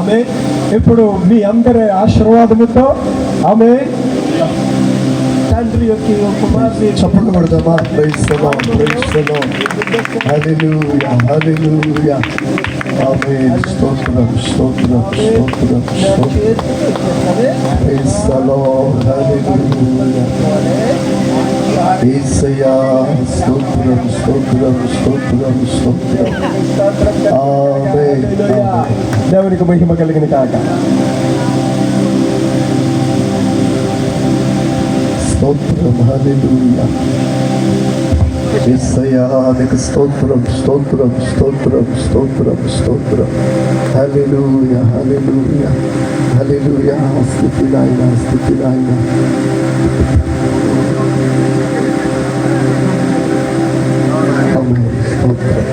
ఆమె ఇప్పుడు మీ అందరి ఆశీర్వాదముతో ఆమె తండ్రి యొక్క కుమార్తె చప్పట్లు కొడదామా? Praise the Lord, praise the Lord, hallelujah, hallelujah, amen. స్తోత్రం, స్తోత్రం, స్తోత్రం, స్తోత్రం. ప్రైజ్ ది లార్డ్, హల్లెలూయా, యేసయ్యా, స్తోత్రం, స్తోత్రం, స్తోత్రం, స్తోత్రం. ఆమేన్, ఆమేన్. దేవునికి మహిమ కలిగిన కాక. స్తోత్రం, హల్లెలూయా, యేసయ్యా, నీకు స్తోత్రం, స్తోత్రం, స్తోత్రం, స్తోత్రం, స్తోత్రం. హల్లెలూయా, హల్లెలూయా, హల్లెలూయా. స్తుతి నాయనా, స్తుతి నాయనా. ఆమేన్. స్తోత్రం.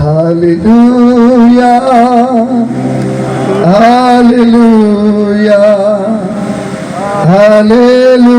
హల్లెలూయా, హల్లెలూయా, హల్లెలూయా,